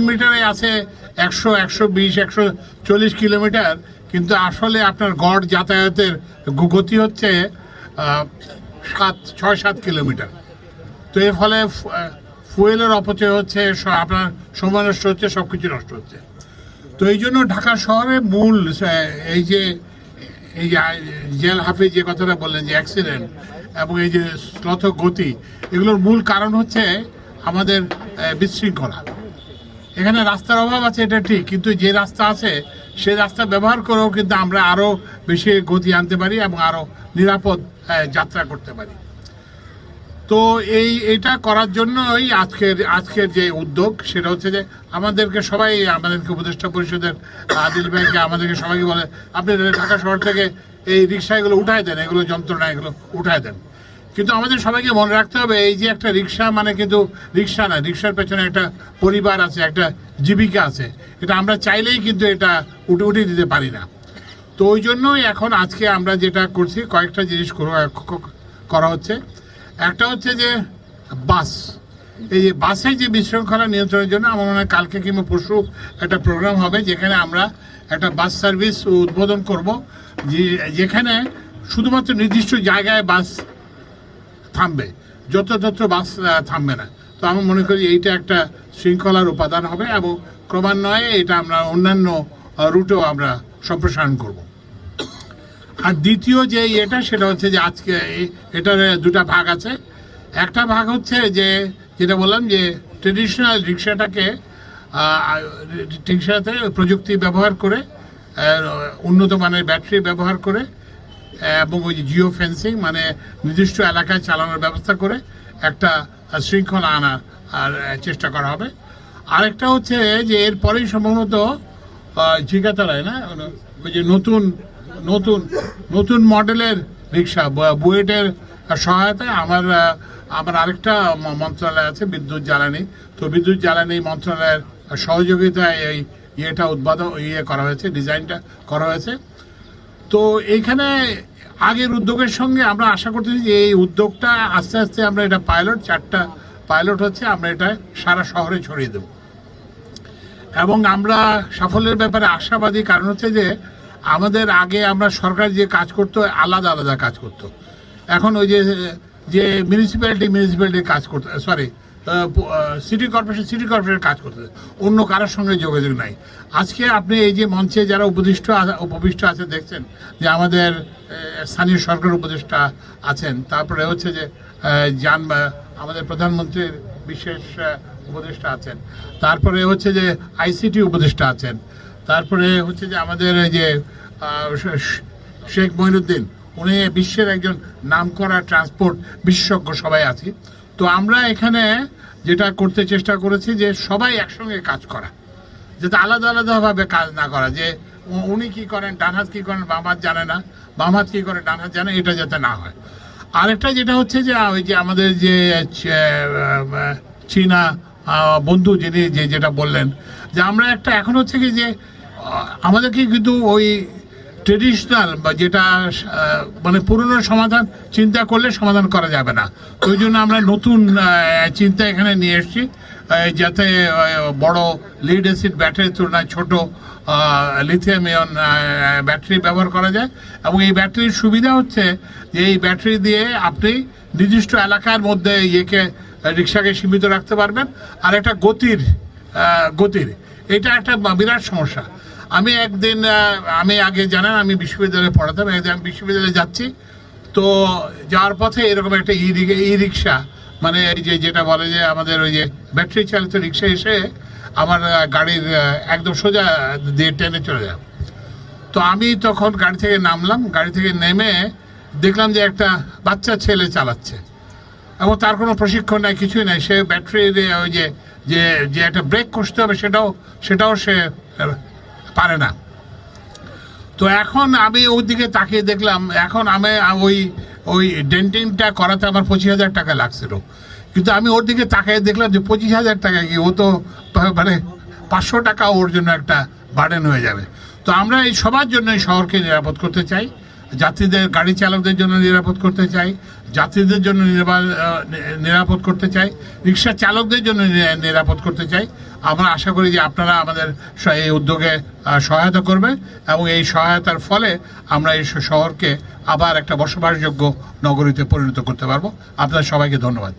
মিটারে আছে 100, 120, 140 কিলোমিটার, কিন্তু আসলে আপনার গড় যাতায়াতের গতি হচ্ছে 6-7 কিলোমিটার। তো এর ফলে ফুয়েলের অপচয় হচ্ছে, আপনার সময় নষ্ট হচ্ছে, সব কিছু নষ্ট হচ্ছে। তো এই জন্য ঢাকা শহরে মূল এই যে জেল হাফিজ যে কথাটা বললেন যে অ্যাক্সিডেন্ট এবং এই যে শ্লথ গতি, এগুলোর মূল কারণ হচ্ছে আমাদের বিশৃঙ্খলা। এখানে রাস্তার অভাব আছে, এটা ঠিক, কিন্তু যে রাস্তা আছে সেই রাস্তা ব্যবহার করেও কিন্তু আমরা আরও বেশি গতি আনতে পারি এবং আরও নিরাপদ যাত্রা করতে পারি। তো এইটা করার জন্যই আজকের যে উদ্যোগ, সেটা হচ্ছে যে আমাদেরকে উপদেষ্টা পরিষদের আদিল ভাইকে আমাদেরকে সবাইকে বলে, আপনি ঢাকা শহর থেকে এই রিক্সা এগুলো উঠায় দেন, এগুলো যন্ত্রণা এগুলো উঠায় দেন। কিন্তু আমাদের সবাইকে মনে রাখতে হবে, এই যে একটা রিক্সা মানে কিন্তু রিক্সা না, রিক্সার পেছনে একটা পরিবার আছে, একটা জীবিকা আছে। এটা আমরা চাইলেই কিন্তু এটা উঠিয়ে দিতে পারি না। তো ওই জন্যই এখন আজকে আমরা যেটা করছি, কয়েকটা জিনিস করা হচ্ছে। একটা হচ্ছে যে বাস, এই যে বাসের যে বিশৃঙ্খলা নিয়ন্ত্রণের জন্য আমার মনে হয় কালকে কিংবা পরশু একটা প্রোগ্রাম হবে, যেখানে আমরা একটা বাস সার্ভিস উদ্বোধন করব, যেখানে শুধুমাত্র নির্দিষ্ট জায়গায় বাস থামবে, যত্র বাস থামবে না। তো আমি মনে করি এইটা একটা শৃঙ্খলার উপাদান হবে এবং ক্রমান্বয়ে এটা আমরা অন্যান্য রুটেও আমরা সম্প্রসারণ করব। আর দ্বিতীয় যে সেটা হচ্ছে যে আজকে এটার দুটা ভাগ আছে। একটা ভাগ হচ্ছে যেটা বললাম যে ট্রেডিশনাল রিক্সাটাকে রিক্সাতে প্রযুক্তি ব্যবহার করে, উন্নত মানের ব্যাটারি ব্যবহার করে এবং ওই যে জিও ফেন্সিং মানে নির্দিষ্ট এলাকায় চালানোর ব্যবস্থা করে একটা শৃঙ্খলা আনার চেষ্টা করা হবে। আরেকটা হচ্ছে যে এরপরেই সম্ভবত ঝিকাতলায় না ওই যে নতুন মডেলের রিক্সা বুয়েটের সহায়তায় আমার আরেকটা মন্ত্রণালয় আছে, বিদ্যুৎ জ্বালানি। তো বিদ্যুৎ জ্বালানি মন্ত্রণালয়ের সহযোগিতায় এই করা হয়েছে, ডিজাইনটা করা হয়েছে। তো এইখানে আগের উদ্যোগের সঙ্গে আমরা আশা করতেছি যে এই উদ্যোগটা আস্তে আস্তে আমরা এটা 4টা পাইলট হচ্ছে, আমরা এটা সারা শহরে ছড়িয়ে দেব এবং আমরা সাফল্যের ব্যাপারে আশাবাদী। কারণ হচ্ছে যে আমাদের আগে আমরা সরকার যে কাজ করতো আলাদা আলাদা কাজ করতো, এখন ওই যে মিউনিসিপ্যালিটি কাজ করতে, সিটি কর্পোরেশন কাজ করতে, অন্য কারোর সঙ্গে যোগাযোগ নাই। আজকে আপনি এই যে মঞ্চে যারা উপবিষ্ট আছে দেখছেন যে আমাদের স্থানীয় সরকার উপদেষ্টা আছেন, তারপরে হচ্ছে যে আমাদের প্রধানমন্ত্রীর বিশেষ উপদেষ্টা আছেন, তারপরে হচ্ছে যে আইসিটি উপদেষ্টা আছেন, তারপরে হচ্ছে যে আমাদের যে শেখ মঈনুদ্দিন, উনি বিশ্বের একজন নামকরা ট্রান্সপোর্ট বিশেষজ্ঞ, সবাই আছি। তো আমরা এখানে যেটা করতে চেষ্টা করেছি যে সবাই একসঙ্গে কাজ করা, যাতে আলাদা আলাদাভাবে কাজ না করা, যে উনি কি করেন ডান হাত কি করেন বাম হাত জানে না, বাম হাত কি করে ডান হাত জানে, এটা যাতে না হয়। আরেকটা যেটা হচ্ছে যে ওই যে আমাদের যে চীনা বন্ধু যিনি যেটা বললেন যে আমরা একটা এখন হচ্ছে কি যে আমাদেরকে কিন্তু ওই ট্রেডিশনাল বা যেটা মানে পুরনো সমাধান চিন্তা করলে সমাধান করা যাবে না। ওই জন্য আমরা নতুন চিন্তা এখানে নিয়ে এসেছি, যাতে বড় লিড অ্যাসিড ব্যাটারির তুলনায় ছোট লিথিয়াম আয়ন ব্যাটারি ব্যবহার করা যায়। এবং এই ব্যাটারির সুবিধা হচ্ছে যে এই ব্যাটারি দিয়ে আপনি নির্দিষ্ট এলাকার মধ্যে রিক্সাকে সীমিত রাখতে পারবেন। আর একটা গতির এটা একটা বিরাট সমস্যা। আমি আগে জানেন আমি বিশ্ববিদ্যালয়ে পড়াতাম, একদিন আমি বিশ্ববিদ্যালয়ে যাচ্ছি, তো যাওয়ার পথে এরকম একটা ই রিক্সা মানে এই যেটা বলে যে আমাদের ওই যে ব্যাটারি চালিত রিক্সা এসে আমার গাড়ির একদম সোজা দিয়ে টেনে চলে যায়। তো আমি তখন গাড়ি থেকে নামলাম, গাড়ি থেকে নেমে দেখলাম যে একটা বাচ্চা ছেলে চালাচ্ছে এবং তার কোনো প্রশিক্ষণ নাই, কিছুই নাই। সে ব্যাটারির ওই যে একটা ব্রেক কষতে হবে সেটাও সে পারে না। তো এখন আমি ওর দিকে তাকিয়ে দেখলাম, এখন আমি ওই ডেন্টিংটা করাতে আমার 25,000 টাকা লাগছিল, কিন্তু আমি ওর দিকে তাকিয়ে দেখলাম যে 25,000 টাকা কি, ও তো মানে 500 টাকা ওর জন্য একটা বার্ডেন হয়ে যাবে। তো আমরা এই সবার জন্য এই শহরকে নিরাপদ করতে চাই। যাত্রীদের, গাড়ি চালকদের জন্য নিরাপদ করতে চাই, যাত্রীদের জন্য নিরাপদ করতে চাই, রিক্সা চালকদের জন্য নিরাপদ করতে চাই। আমরা আশা করি যে আপনারা আমাদের এই উদ্যোগে সহায়তা করবেন এবং এই সহায়তার ফলে আমরা এই শহরকে আবার একটা বসবাসযোগ্য নগরীতে পরিণত করতে পারবো। আপনাদের সবাইকে ধন্যবাদ।